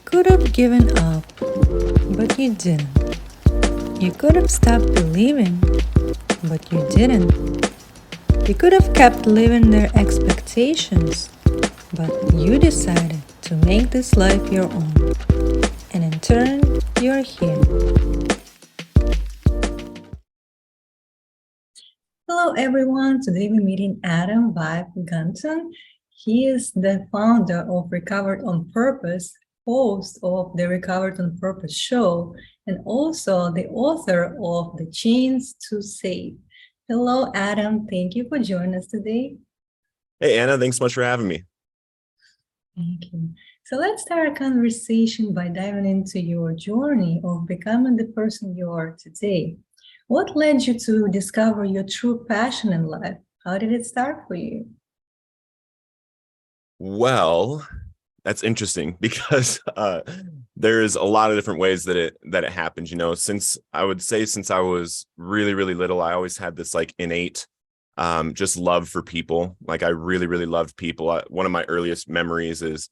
could have given up, but you didn't. You could have stopped believing, but you didn't. You could have kept living their expectations, but you decided to make this life your own. And in turn, you're here. Hello, everyone. Today we're meeting Adam Vibe Gunton. He is the founder of Recovered on Purpose, host of the Recovered on Purpose show, and also the author of The Chains to Save. Hello, Adam. Thank you for joining us today. Hey, Anna, thanks so much for having me. Thank you. So let's start a conversation by diving into your journey of becoming the person you are today. What led you to discover your true passion in life? How did it start for you? Well, that's interesting because there's a lot of different ways that it happens. Since I was really, really little, I always had this like innate just love for people. Like I really, really loved people. One of my earliest memories is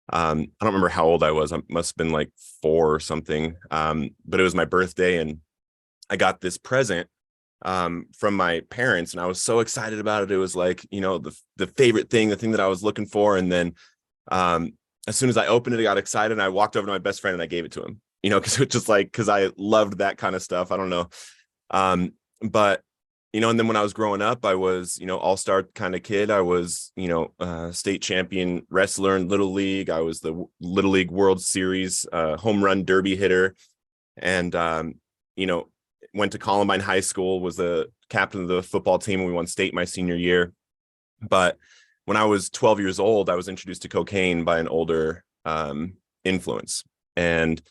I don't remember how old I was. I must have been like 4 or something. But it was my birthday and I got this present from my parents, and I was so excited about it. It was like, the favorite thing, the thing that I was looking for. And then as soon as I opened it, I got excited and I walked over to my best friend and I gave it to him, because I loved that kind of stuff. I don't know. But, and then when I was growing up, I was, all-star kind of kid. I was, state champion wrestler in Little League. I was the Little League World Series home run derby hitter. And, went to Columbine High School, was the captain of the football team, and we won state my senior year. But when I was 12 years old, I was introduced to cocaine by an older influence. And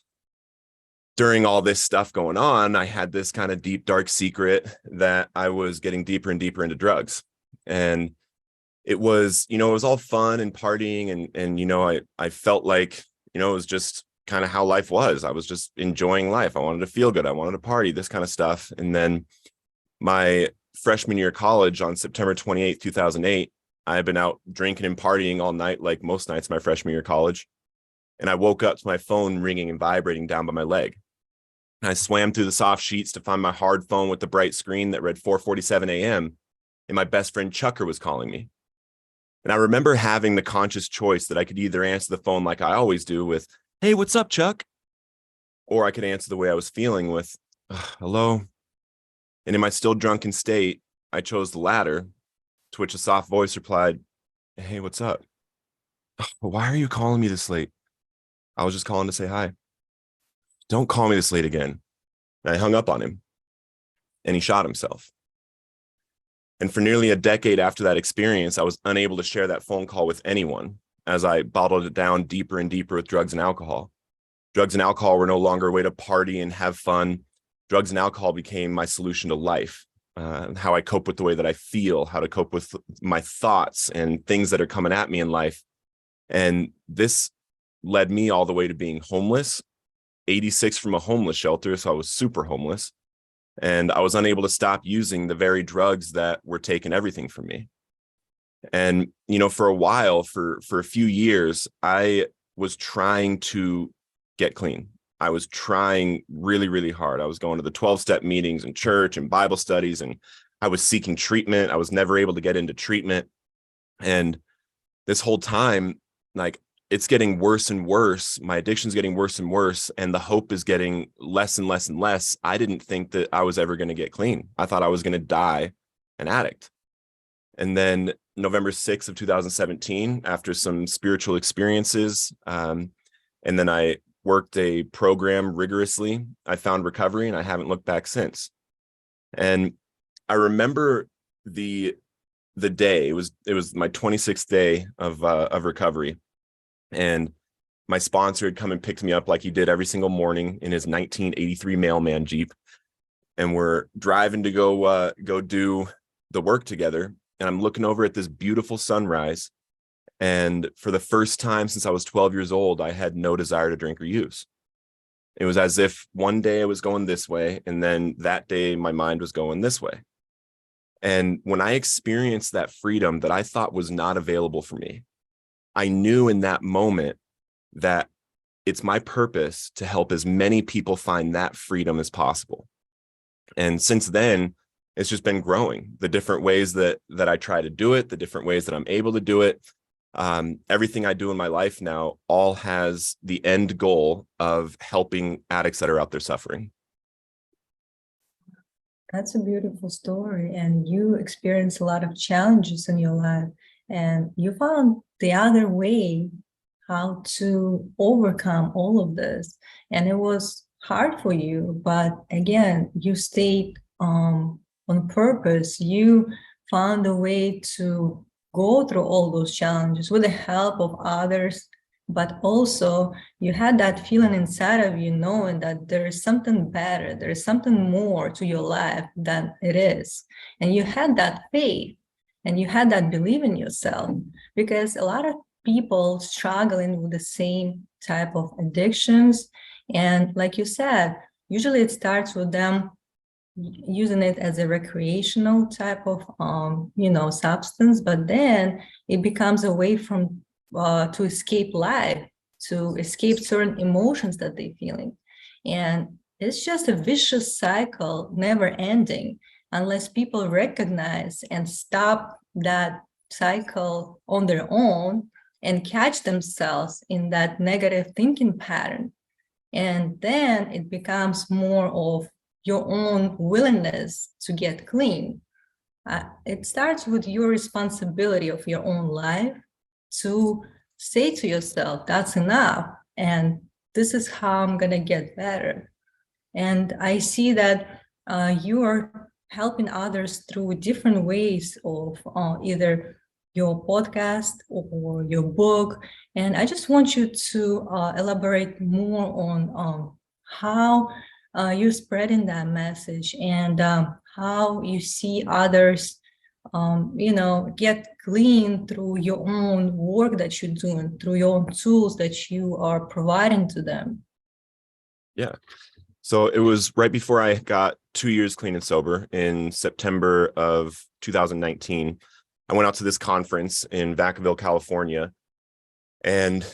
during all this stuff going on, I had this kind of deep, dark secret that I was getting deeper and deeper into drugs. And it was, it was all fun and partying. And I felt like, it was just kind of how life was. I was just enjoying life. I wanted to feel good. I wanted to party, this kind of stuff. And then my freshman year of college on September 28th, 2008, I had been out drinking and partying all night, like most nights my freshman year of college. And I woke up to my phone ringing and vibrating down by my leg. And I swam through the soft sheets to find my hard phone with the bright screen that read 4:47 a.m. And my best friend Chucker was calling me. And I remember having the conscious choice that I could either answer the phone like I always do with, "Hey, what's up, Chuck?" Or I could answer the way I was feeling with, "Hello." And in my still drunken state, I chose the latter, to which a soft voice replied, "Hey, what's up?" "Why are you calling me this late?" "I was just calling to say hi." "Don't call me this late again." And I hung up on him, and he shot himself. And for nearly a decade after that experience, I was unable to share that phone call with anyone, as I bottled it down deeper and deeper with drugs and alcohol. Drugs and alcohol were no longer a way to party and have fun. Drugs and alcohol became my solution to life, how I cope with the way that I feel, how to cope with my thoughts and things that are coming at me in life. And this led me all the way to being homeless, 86 from a homeless shelter. So I was super homeless. And I was unable to stop using the very drugs that were taking everything from me. And, for a while, for a few years, I was trying to get clean. I was trying really, really hard. I was going to the 12-step meetings in church and Bible studies, and I was seeking treatment. I was never able to get into treatment. And this whole time, like, it's getting worse and worse. My addiction's getting worse and worse, and the hope is getting less and less and less. I didn't think that I was ever going to get clean. I thought I was going to die an addict. And then November 6th of 2017, after some spiritual experiences, and then I worked a program rigorously, I found recovery, and I haven't looked back since. And I remember the day, it was my 26th day of recovery. And my sponsor had come and picked me up like he did every single morning in his 1983 Mailman Jeep. And we're driving to go do the work together. And I'm looking over at this beautiful sunrise. And for the first time since I was 12 years old, I had no desire to drink or use. It was as if one day I was going this way, and then that day my mind was going this way. And when I experienced that freedom that I thought was not available for me, I knew in that moment that it's my purpose to help as many people find that freedom as possible. And since then, it's just been growing. The different ways that I try to do it, the different ways that I'm able to do it. Everything I do in my life now all has the end goal of helping addicts that are out there suffering. That's a beautiful story. And you experienced a lot of challenges in your life, and you found the other way how to overcome all of this. And it was hard for you, but again, you stayed on purpose. You found a way to go through all those challenges with the help of others, but also you had that feeling inside of you, knowing that there is something better, there is something more to your life than it is. And you had that faith, and you had that belief in yourself, because a lot of people struggling with the same type of addictions. And like you said, usually it starts with them using it as a recreational type of substance, but then it becomes a way from to escape life, to escape certain emotions that they're feeling. And it's just a vicious cycle, never ending, unless people recognize and stop that cycle on their own and catch themselves in that negative thinking pattern. And then it becomes more of your own willingness to get clean. It starts with your responsibility of your own life to say to yourself, that's enough, and this is how I'm going to get better. And I see that you are helping others through different ways of either your podcast or your book. And I just want you to elaborate more on how you're spreading that message, and how you see others get clean through your own work that you're doing, through your own tools that you are providing to them. Yeah. So it was right before I got 2 years clean and sober in September of 2019. I went out to this conference in Vacaville, California. And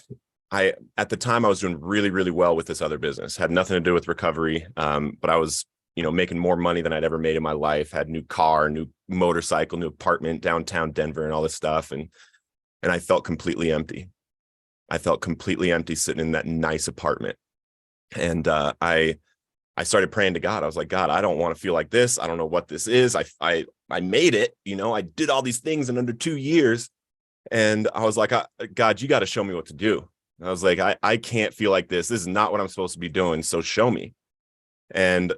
at the time I was doing really, really well with this other business, had nothing to do with recovery. But I was, making more money than I'd ever made in my life, had new car, new motorcycle, new apartment, downtown Denver, and all this stuff. And I felt completely empty. I felt completely empty sitting in that nice apartment. And I started praying to God. I was like, God, I don't want to feel like this. I don't know what this is. I made it, I did all these things in under 2 years. And I was like, God, you got to show me what to do. And I was like, I can't feel like this. This is not what I'm supposed to be doing. So show me. And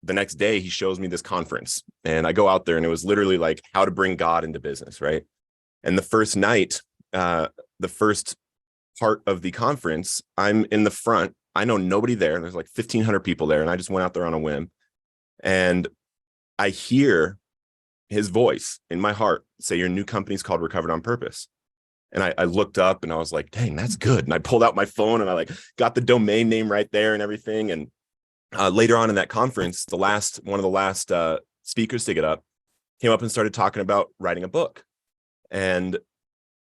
the next day he shows me this conference, and I go out there, and it was literally like how to bring God into business. Right. And the first night, the first part of the conference, I'm in the front. I know nobody there. There's like 1,500 people there. And I just went out there on a whim, and I hear his voice in my heart say, your new company's called Recovered on Purpose. And I looked up, and I was like, dang, that's good. And I pulled out my phone, and I got the domain name right there and everything. And later on in that conference, one of the last speakers to get up came up and started talking about writing a book. And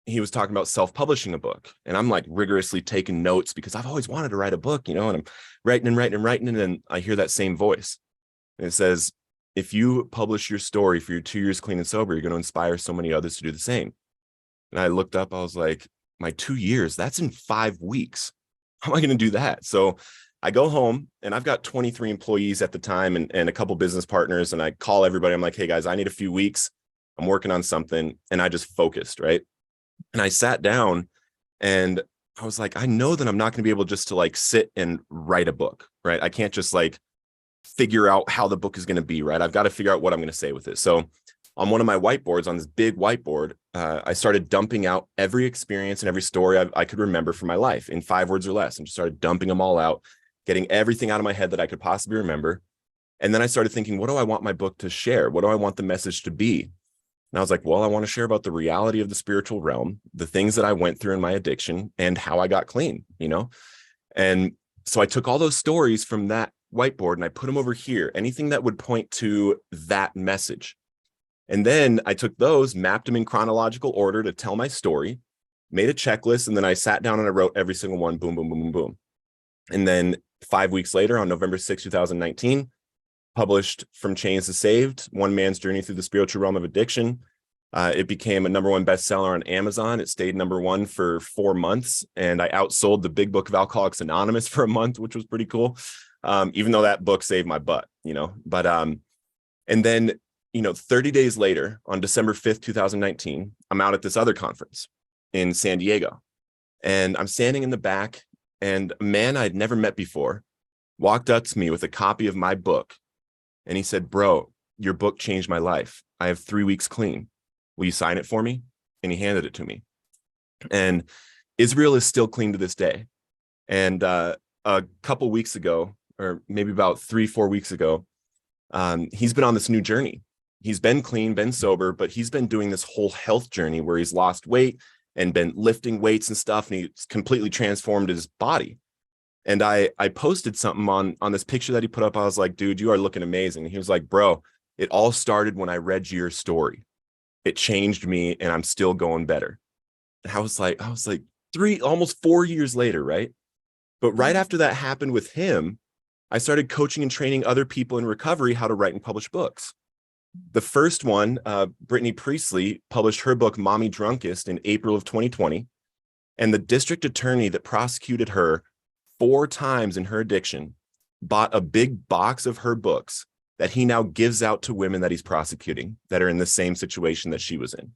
he was talking about self-publishing a book. And I'm like rigorously taking notes because I've always wanted to write a book, and I'm writing. And then I hear that same voice. And it says, if you publish your story for your 2 years clean and sober, you're going to inspire so many others to do the same. And I looked up, I was like, my 2 years, that's in 5 weeks. How am I going to do that? So I go home, and I've got 23 employees at the time, and a couple business partners. And I call everybody. I'm like, hey guys, I need a few weeks. I'm working on something. And I just focused. Right. And I sat down, and I was like, I know that I'm not going to be able just to sit and write a book. Right. I can't just figure out how the book is going to be. Right. I've got to figure out what I'm going to say with it. So on one of my whiteboards, on this big whiteboard, I started dumping out every experience and every story I could remember from my life in 5 words or less, and just started dumping them all out, getting everything out of my head that I could possibly remember. And then I started thinking, what do I want my book to share? What do I want the message to be? And I was like, well, I want to share about the reality of the spiritual realm, the things that I went through in my addiction, and how I got clean, And so I took all those stories from that whiteboard, and I put them over here, anything that would point to that message. And then I took those, mapped them in chronological order to tell my story, made a checklist, and then I sat down and I wrote every single one, boom, boom, boom, boom, boom. And then 5 weeks later, on November 6, 2019, published From Chains to Saved, One Man's Journey Through the Spiritual Realm of Addiction. It became a #1 bestseller on Amazon. It stayed #1 for 4 months, and I outsold the Big Book of Alcoholics Anonymous for a month, which was pretty cool. Even though that book saved my butt, but, and then, 30 days later, on December 5th, 2019, I'm out at this other conference in San Diego, and I'm standing in the back, and a man I'd never met before walked up to me with a copy of my book. And he said, "Bro, your book changed my life. I have 3 weeks clean. Will you sign it for me?" And he handed it to me. And Israel is still clean to this day. And a couple weeks ago, or maybe about 3-4 weeks ago, he's been on this new journey. He's been clean, been sober, but he's been doing this whole health journey where he's lost weight and been lifting weights and stuff. And he's completely transformed his body. And I posted something on this picture that he put up. I was like, "Dude, you are looking amazing." And he was like, "Bro, it all started when I read your story. It changed me, and I'm still going better." And I was like, almost 4 years later, right? But right after that happened with him, I started coaching and training other people in recovery how to write and publish books. The first one, Brittany Priestley, published her book, Mommy Drunkest, in April of 2020. And the district attorney that prosecuted her 4 times in her addiction bought a big box of her books that he now gives out to women that he's prosecuting that are in the same situation that she was in.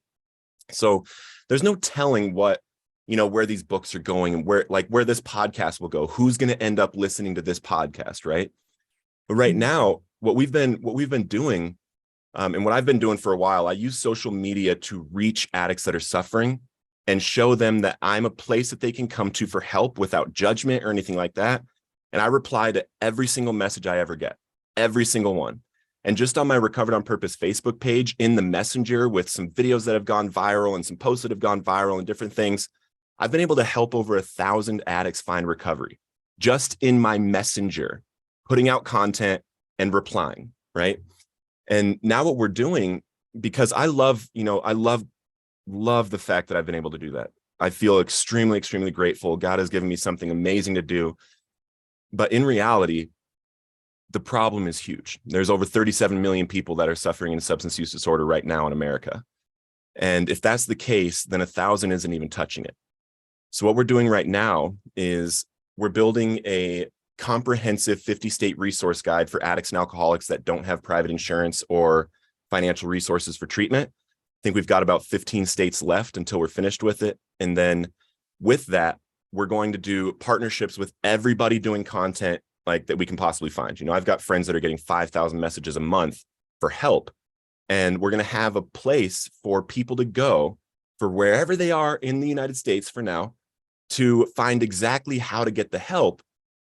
So there's no telling what, where these books are going and where this podcast will go, who's going to end up listening to this podcast, right? But right now, what we've been doing, and what I've been doing for a while, I use social media to reach addicts that are suffering and show them that I'm a place that they can come to for help without judgment or anything like that. And I reply to every single message I ever get, every single one. And just on my Recovered on Purpose Facebook page, in the messenger, with some videos that have gone viral and some posts that have gone viral and different things, I've been able to help over 1,000 addicts find recovery just in my messenger, putting out content and replying, right? And now what we're doing, because I love the fact that I've been able to do that. I feel extremely, extremely grateful. God has given me something amazing to do. But in reality, the problem is huge. There's over 37 million people that are suffering in substance use disorder right now in America. And if that's the case, then 1,000 isn't even touching it. So what we're doing right now is we're building a comprehensive 50-state resource guide for addicts and alcoholics that don't have private insurance or financial resources for treatment. I think we've got about 15 states left until we're finished with it. And then with that, we're going to do partnerships with everybody doing content like that we can possibly find. I've got friends that are getting 5,000 messages a month for help. And we're going to have a place for people to go for wherever they are in the United States for now to find exactly how to get the help.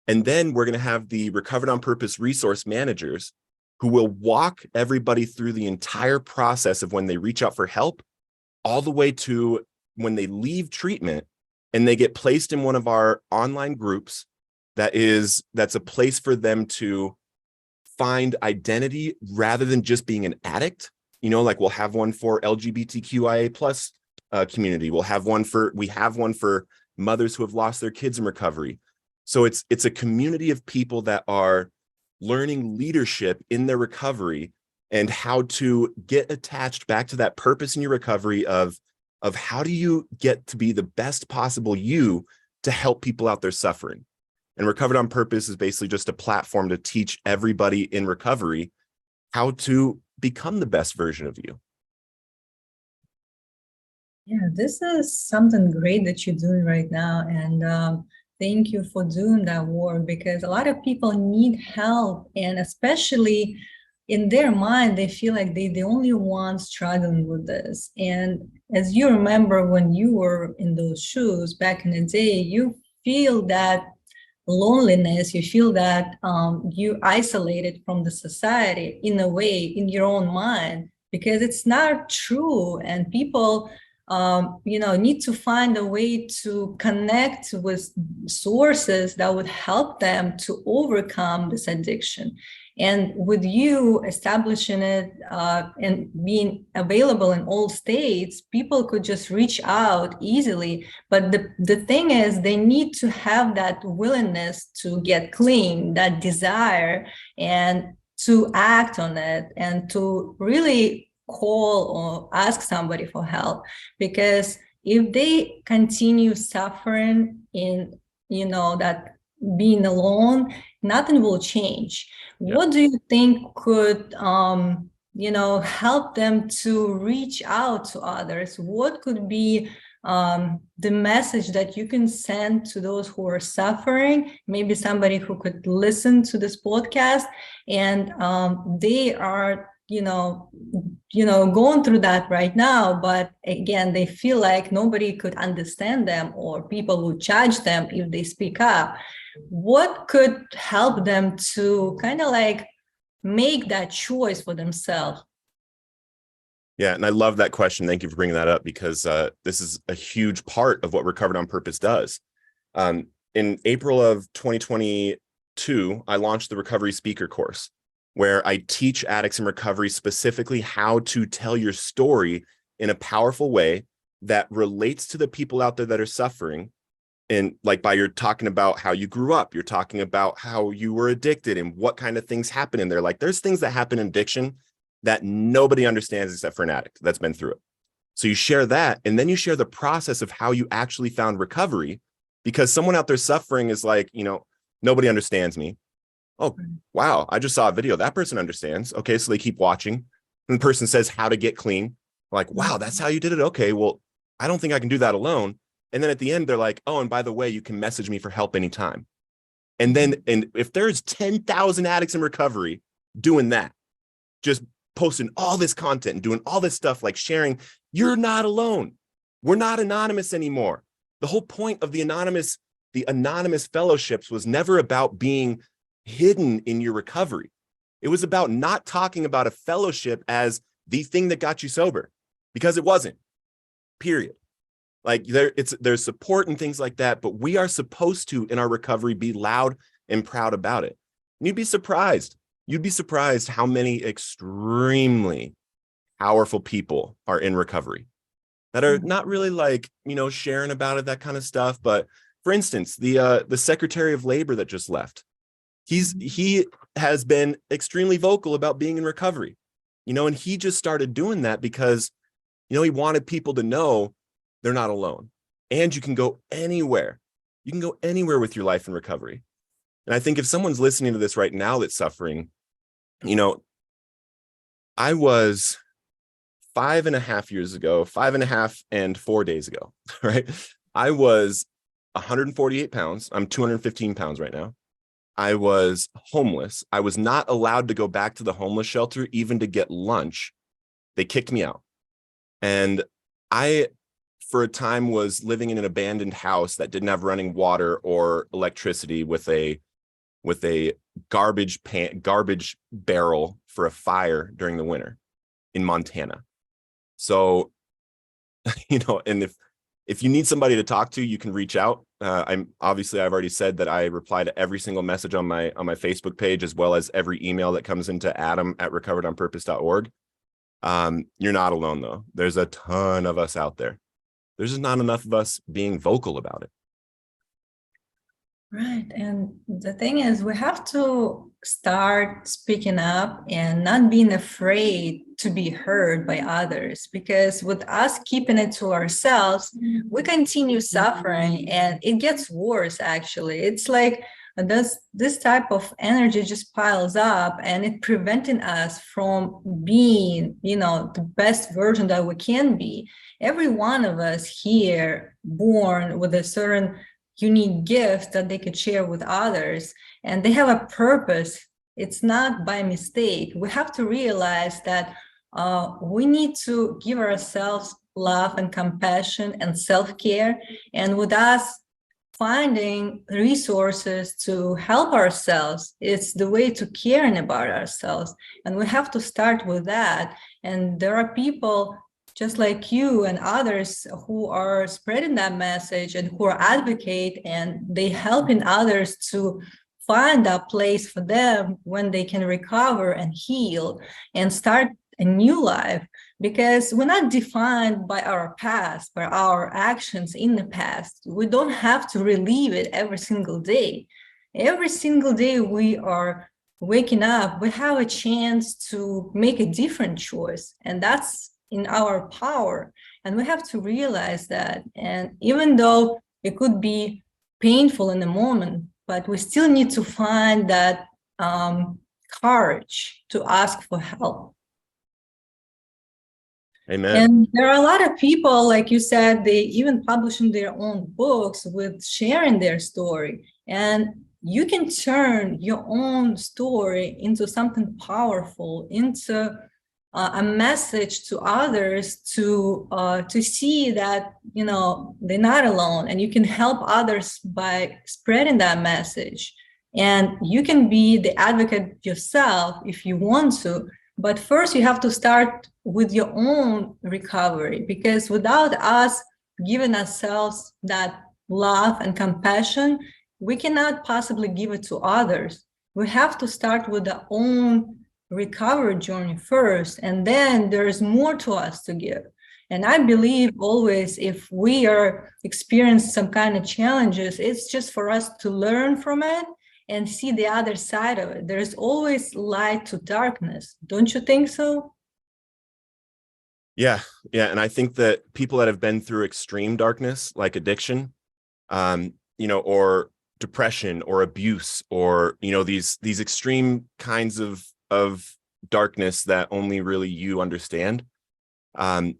And then we're going to have the Recovered on Purpose resource managers who will walk everybody through the entire process of when they reach out for help, all the way to when they leave treatment and they get placed in one of our online groups that's a place for them to find identity rather than just being an addict. Like we'll have one for LGBTQIA plus community. We have one for mothers who have lost their kids in recovery. So it's a community of people that are learning leadership in their recovery and how to get attached back to that purpose in your recovery of how do you get to be the best possible you to help people out there suffering. And Recovered on Purpose is basically just a platform to teach everybody in recovery how to become the best version of you. Yeah, this is something great that you're doing right now. And thank you for doing that work, because a lot of people need help. And especially in their mind, they feel like they're the only ones struggling with this. And as you remember, when you were in those shoes back in the day, you feel that loneliness, you feel that you isolated from the society in a way, in your own mind, because it's not true. And people need to find a way to connect with sources that would help them to overcome this addiction. And with you establishing it and being available in all states, people could just reach out easily. But the thing is, they need to have that willingness to get clean, that desire, and to act on it, and to really call or ask somebody for help. Because if they continue suffering in, that being alone, nothing will change. Yeah. What do you think could, help them to reach out to others? What could be the message that you can send to those who are suffering? Maybe somebody who could listen to this podcast and they are, going through that right now, but again, they feel like nobody could understand them, or people would judge them if they speak up. What could help them to kind of like make that choice for themselves? Yeah, and I love that question. Thank you for bringing that up, because this is a huge part of what Recovered on Purpose does. In April of 2022, I launched the Recovery Speaker course, where I teach addicts in recovery specifically how to tell your story in a powerful way that relates to the people out there that are suffering. And like you're talking about how you grew up, you're talking about how you were addicted and what kind of things happen in there. Like there's things that happen in addiction that nobody understands except for an addict that's been through it. So you share that, and then you share the process of how you actually found recovery, because someone out there suffering is like, nobody understands me. Oh, wow, I just saw a video. That person understands. Okay, so they keep watching. And the person says how to get clean. Like, wow, that's how you did it. Okay, well, I don't think I can do that alone. And then at the end, they're like, oh, and by the way, you can message me for help anytime. And if there's 10,000 addicts in recovery doing that, just posting all this content and doing all this stuff, like sharing, you're not alone. We're not anonymous anymore. The whole point of the anonymous fellowships was never about being hidden in your recovery. It was about not talking about a fellowship as the thing that got you sober, because it wasn't, period. Like there's support and things like that, but we are supposed to, in our recovery, be loud and proud about it. And you'd be surprised how many extremely powerful people are in recovery that are not really sharing about it, that kind of stuff. But for instance, the Secretary of Labor that just left, he has been extremely vocal about being in recovery, and he just started doing that because, he wanted people to know they're not alone, and you can go anywhere. You can go anywhere with your life in recovery. And I think if someone's listening to this right now that's suffering, I was 5.5 and 4 days ago, right? I was 148 pounds. I'm 215 pounds right now. I was homeless. I was not allowed to go back to the homeless shelter even to get lunch. They kicked me out. And I, for a time, was living in an abandoned house that didn't have running water or electricity, with a garbage barrel for a fire during the winter in Montana. So, and if you need somebody to talk to, you can reach out. I've already said that I reply to every single message on my Facebook page, as well as every email that comes into adam@recoveredonpurpose.org. You're not alone, though. There's a ton of us out there. There's just not enough of us being vocal about it. Right. And the thing is, we have to start speaking up and not being afraid to be heard by others, because with us keeping it to ourselves, we continue suffering and it gets worse, actually. It's like this type of energy just piles up, and it preventing us from being, the best version that we can be. Every one of us here born with a certain unique gifts that they could share with others, and they have a purpose. It's not by mistake. We have to realize that we need to give ourselves love and compassion and self-care, and with us finding resources to help ourselves, it's the way to caring about ourselves, and we have to start with that. And there are people just like you and others who are spreading that message and who are advocate, and they helping others to find that place for them when they can recover and heal and start a new life, because we're not defined by our past, by our actions in the past. We don't have to relive it every single day. Every single day we are waking up, we have a chance to make a different choice, and that's in our power. And we have to realize that. And even though it could be painful in the moment, but we still need to find that courage to ask for help. Amen. And there are a lot of people, like you said, they even publishing their own books with sharing their story. And you can turn your own story into something powerful, into a message to others to see that, you know, they're not alone, and you can help others by spreading that message. And you can be the advocate yourself if you want to, but first you have to start with your own recovery, because without us giving ourselves that love and compassion, we cannot possibly give it to others. We have to start with our own recovery journey first, and then there's more to us to give. And I believe always, if we are experiencing some kind of challenges, it's just for us to learn from it and see the other side of it. There's always light to darkness. Don't you think so? Yeah. And I think that people that have been through extreme darkness, like addiction, or depression or abuse, or, these extreme kinds of darkness that only really you understand,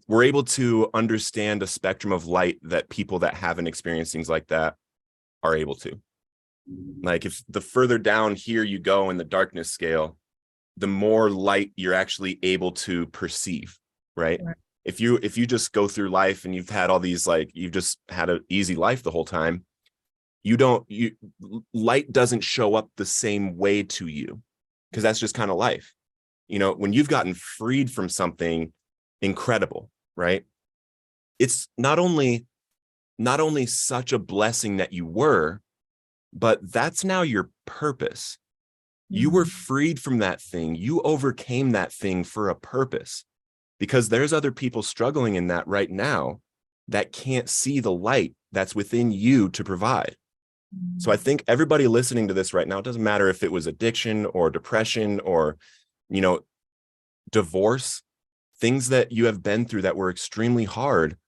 we're able to understand a spectrum of light that people that haven't experienced things like that are able to. Like, if the further down here you go in the darkness scale, the more light you're actually able to perceive, right? If you just go through life and you've had all these, like, you've just had an easy life the whole time, light doesn't show up the same way to you, because that's just kind of life. When you've gotten freed from something incredible, right? It's not only such a blessing that you were, but that's now your purpose. You were freed from that thing. You overcame that thing for a purpose, because there's other people struggling in that right now that can't see the light that's within you to provide. So I think everybody listening to this right now, it doesn't matter if it was addiction or depression or, divorce, things that you have been through that were extremely hard,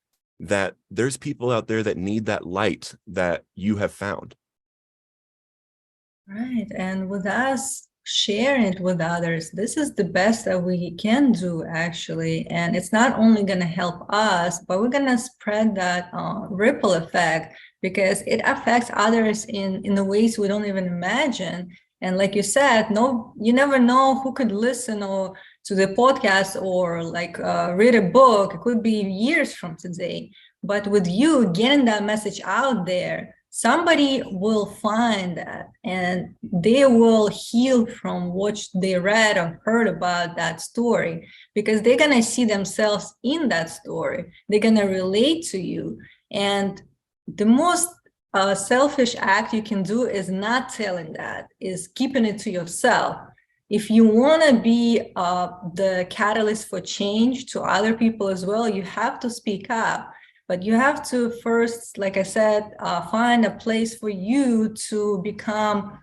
that there's people out there that need that light that you have found. Right. And with us sharing it with others, this is the best that we can do, actually. And it's not only going to help us, but we're going to spread that ripple effect, because it affects others in the ways we don't even imagine. And like you said, you never know who could listen or to the podcast or read a book. It could be years from today. But with you getting that message out there, somebody will find that, and they will heal from what they read or heard about that story, because they're going to see themselves in that story. They're going to relate to you. And the most selfish act you can do is not telling that, is keeping it to yourself. If you want to be the catalyst for change to other people as well, you have to speak up. But you have to first, like I said, find a place for you to become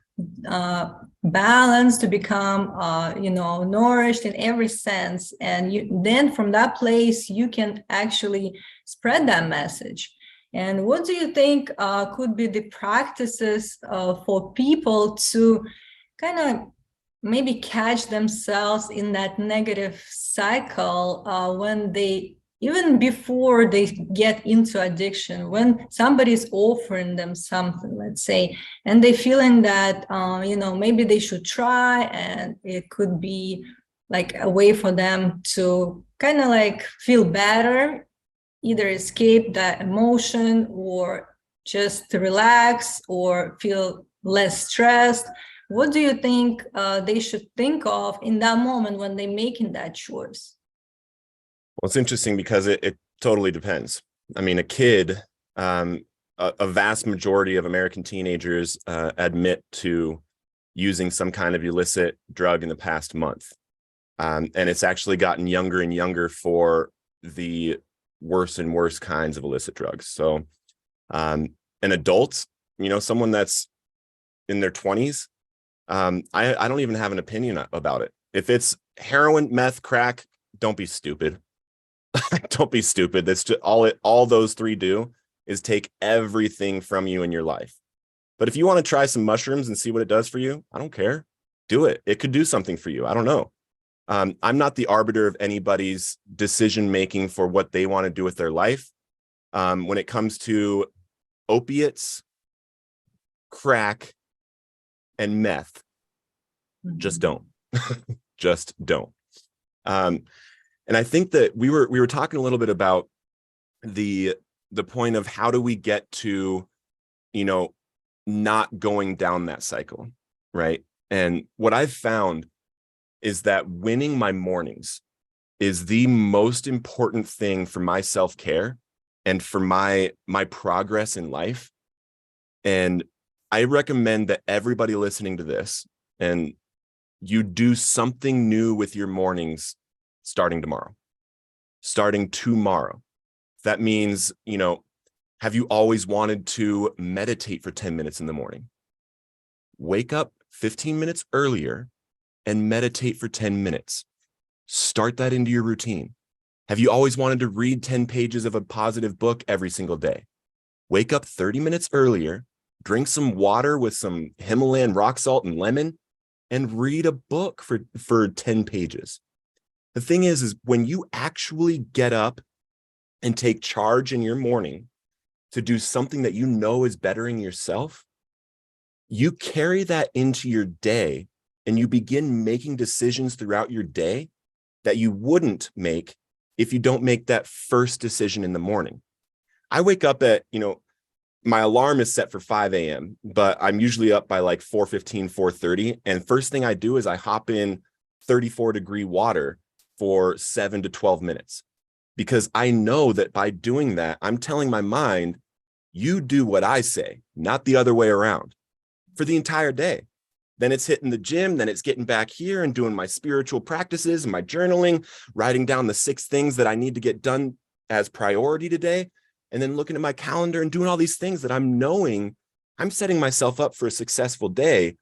balanced, to become, nourished in every sense. And then from that place, you can actually spread that message. And what do you think could be the practices for people to kind of maybe catch themselves in that negative cycle when they, even before they get into addiction, when somebody's offering them something, let's say, and they feeling that, maybe they should try, and it could be like a way for them to kind of like feel better, either escape that emotion or just to relax or feel less stressed. What do you think they should think of in that moment when they're making that choice? Well, it's interesting because it totally depends. I mean, a kid, a vast majority of American teenagers admit to using some kind of illicit drug in the past month. And it's actually gotten younger and younger for the worse and worse kinds of illicit drugs. So an adult, someone that's in their 20s, I don't even have an opinion about it. If it's heroin, meth, crack, don't be stupid. Don't be stupid. That's just all those three do is take everything from you in your life. But if you want to try some mushrooms and see what it does for you, I don't care. Do it. It could do something for you. I don't know. I'm not the arbiter of anybody's decision making for what they want to do with their life. When it comes to opiates, crack, and meth, just don't. Just don't. And I think that we were talking a little bit about the point of how do we get to, not going down that cycle, right? And what I've found is that winning my mornings is the most important thing for my self-care and for my progress in life. And I recommend that everybody listening to this, and you do something new with your mornings starting tomorrow. That means, have you always wanted to meditate for 10 minutes in the morning? Wake up 15 minutes earlier and meditate for 10 minutes. Start that into your routine. Have you always wanted to read 10 pages of a positive book every single day? Wake up 30 minutes earlier, drink some water with some Himalayan rock salt and lemon, and read a book for 10 pages. The thing is when you actually get up and take charge in your morning to do something that you know is bettering yourself, you carry that into your day and you begin making decisions throughout your day that you wouldn't make if you don't make that first decision in the morning. I wake up at, my alarm is set for 5 a.m., but I'm usually up by like 4:15, 4:30. And first thing I do is I hop in 34-degree water for 7 to 12 minutes, because I know that by doing that, I'm telling my mind, you do what I say, not the other way around, for the entire day. Then it's hitting the gym, then it's getting back here and doing my spiritual practices and my journaling, writing down the 6 things that I need to get done as priority today, and then looking at my calendar and doing all these things that I'm knowing I'm setting myself up for a successful day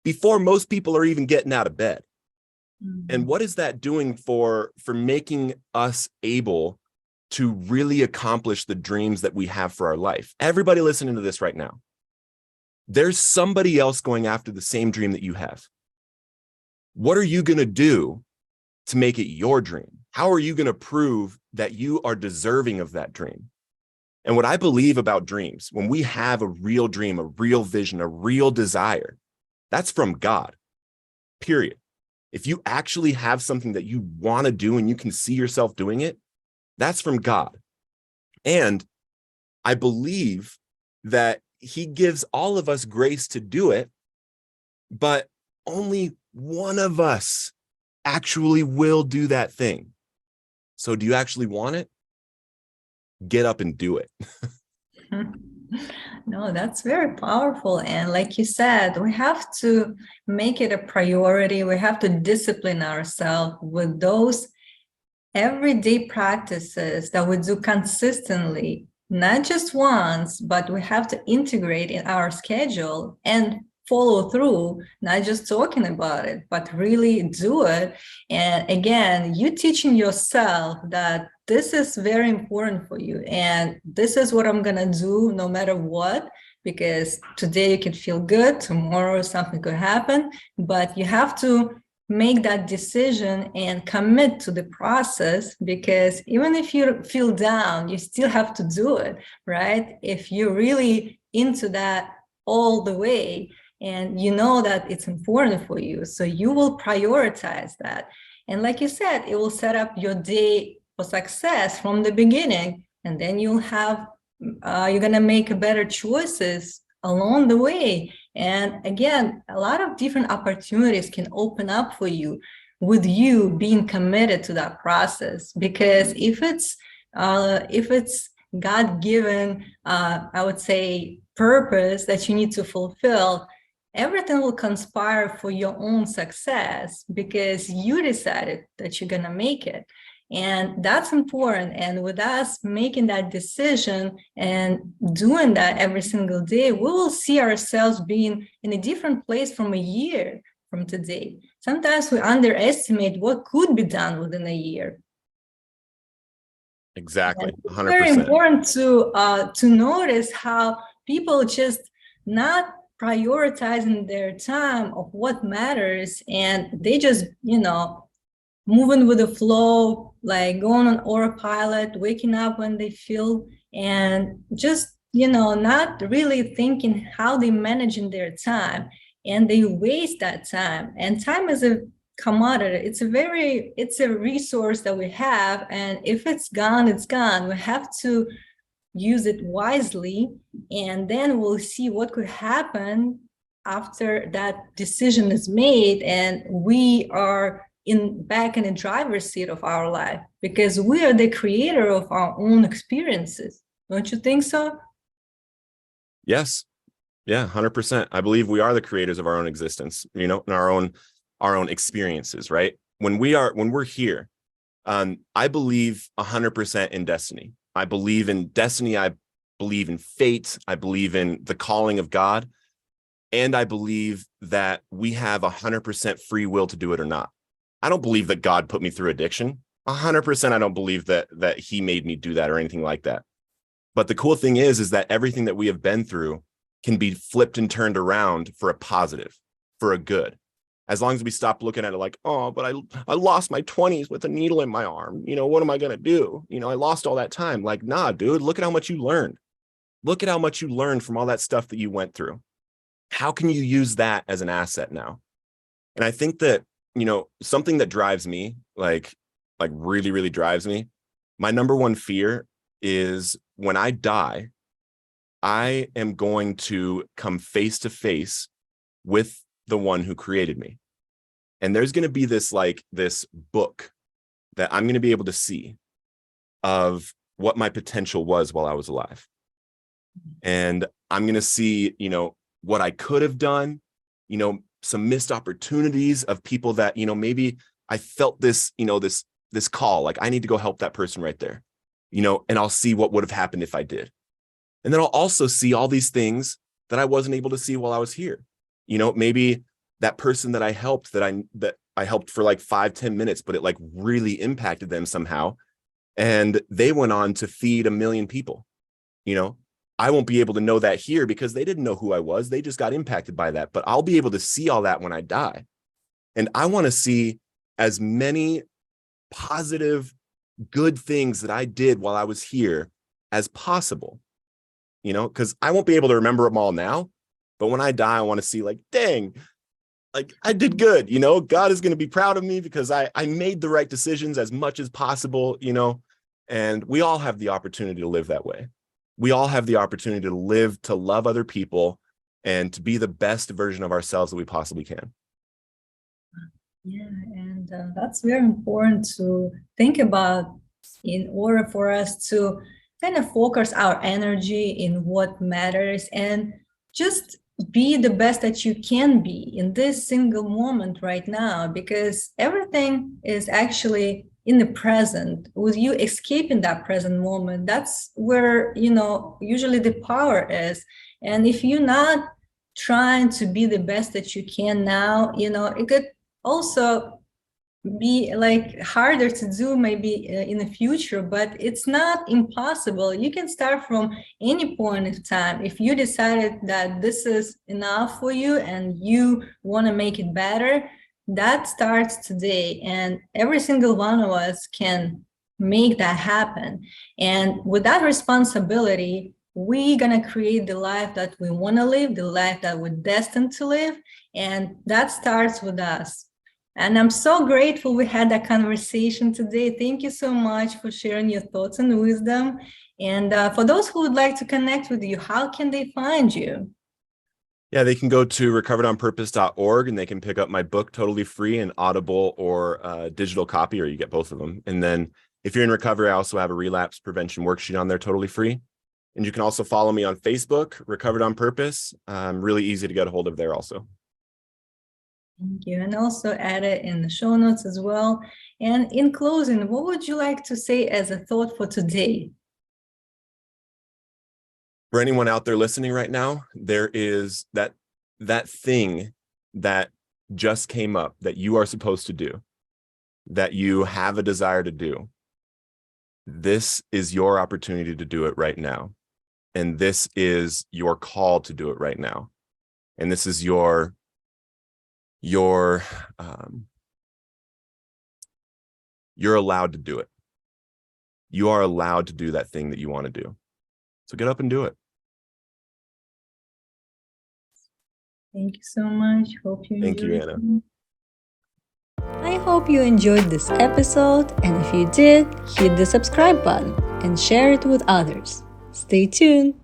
before most people are even getting out of bed. And what is that doing for making us able to really accomplish the dreams that we have for our life? Everybody listening to this right now, there's somebody else going after the same dream that you have. What are you going to do to make it your dream? How are you going to prove that you are deserving of that dream? And what I believe about dreams, when we have a real dream, a real vision, a real desire, that's from God, period. If you actually have something that you want to do and you can see yourself doing it, that's from God. And I believe that he gives all of us grace to do it, but only one of us actually will do that thing. So do you actually want it? Get up and do it. No, that's very powerful. And like you said, we have to make it a priority. We have to discipline ourselves with those everyday practices that we do consistently, not just once, but we have to integrate in our schedule and follow through, not just talking about it, but really do it. And again, you teaching yourself that this is very important for you. And this is what I'm going to do no matter what, because today you can feel good, tomorrow something could happen, but you have to make that decision and commit to the process, because even if you feel down, you still have to do it, right? If you're really into that all the way, and you know that it's important for you, so you will prioritize that. And like you said, it will set up your day for success from the beginning, and then you'll have, you're gonna make better choices along the way. And again, a lot of different opportunities can open up for you with you being committed to that process. Because if it's God-given, I would say, purpose that you need to fulfill, everything will conspire for your own success because you decided that you're going to make it. And that's important. And with us making that decision and doing that every single day, we will see ourselves being in a different place from a year from today. Sometimes we underestimate what could be done within a year. Exactly. 100%. It's very important to notice how people just not prioritizing their time of what matters, and they just, moving with the flow, like going on autopilot, waking up when they feel, and just, not really thinking how they managing their time, and they waste that time. And time is a commodity. It's a resource that we have, and if it's gone, it's gone. We have to use it wisely, and then we'll see what could happen after that decision is made and we are back in the driver's seat of our life, because we are the creator of our own experiences. Don't you think so? Yes. Yeah, 100%. I believe we are the creators of our own existence, and our own experiences, right? When we're here, I believe 100% in destiny. I believe in destiny. I believe in fate. I believe in the calling of God. And I believe that we have 100% free will to do it or not. I don't believe that God put me through addiction. 100%. I don't believe that he made me do that or anything like that. But the cool thing is that everything that we have been through can be flipped and turned around for a positive, for a good. As long as we stop looking at it like, oh, but I lost my 20s with a needle in my arm. What am I going to do? I lost all that time. Like, nah, dude, look at how much you learned. Look at how much you learned from all that stuff that you went through. How can you use that as an asset now? And I think that, something that drives me, like really, really drives me, my number one fear is when I die, I am going to come face to face with the one who created me. And there's going to be this book that I'm going to be able to see of what my potential was while I was alive. And I'm going to see, what I could have done, some missed opportunities of people that, maybe I felt this, this call, like I need to go help that person right there, and I'll see what would have happened if I did. And then I'll also see all these things that I wasn't able to see while I was here. Maybe that person that I helped, that I helped for like 5-10 minutes, but it really impacted them somehow. And they went on to feed 1 million people. I won't be able to know that here because they didn't know who I was. They just got impacted by that, but I'll be able to see all that when I die. And I want to see as many positive, good things that I did while I was here as possible, because I won't be able to remember them all now. But when I die, I want to see dang, I did good, God is going to be proud of me because I made the right decisions as much as possible, and we all have the opportunity to live that way. We all have the opportunity to live, to love other people, and to be the best version of ourselves that we possibly can. Yeah, and that's very important to think about in order for us to kind of focus our energy in what matters and just be the best that you can be in this single moment right now, because everything is actually in the present. With you escaping that present moment, that's where, usually the power is. And if you're not trying to be the best that you can now, it could also be harder to do maybe in the future, but it's not impossible. You can start from any point of time. If you decided that this is enough for you and you want to make it better, that starts today, and every single one of us can make that happen. And with that responsibility, we're gonna create the life that we want to live, the life that we're destined to live, and that starts with us. And I'm so grateful we had that conversation today. Thank you so much for sharing your thoughts and wisdom. And for those who would like to connect with you, how can they find you? Yeah, they can go to recoveredonpurpose.org and they can pick up my book totally free in Audible or digital copy, or you get both of them. And then if you're in recovery, I also have a relapse prevention worksheet on there totally free. And you can also follow me on Facebook, Recovered on Purpose. Really easy to get a hold of there also. Thank you. And also add it in the show notes as well. And in closing, what would you like to say as a thought for today? For anyone out there listening right now, there is that thing that just came up that you are supposed to do, that you have a desire to do. This is your opportunity to do it right now. And this is your call to do it right now. And this is you're allowed to do it. You are allowed to do that thing that you want to do. So get up and do it. Thank you so much. Hope you Thank you, Anna. I hope you enjoyed this episode, and if you did, hit the subscribe button and share it with others. Stay tuned.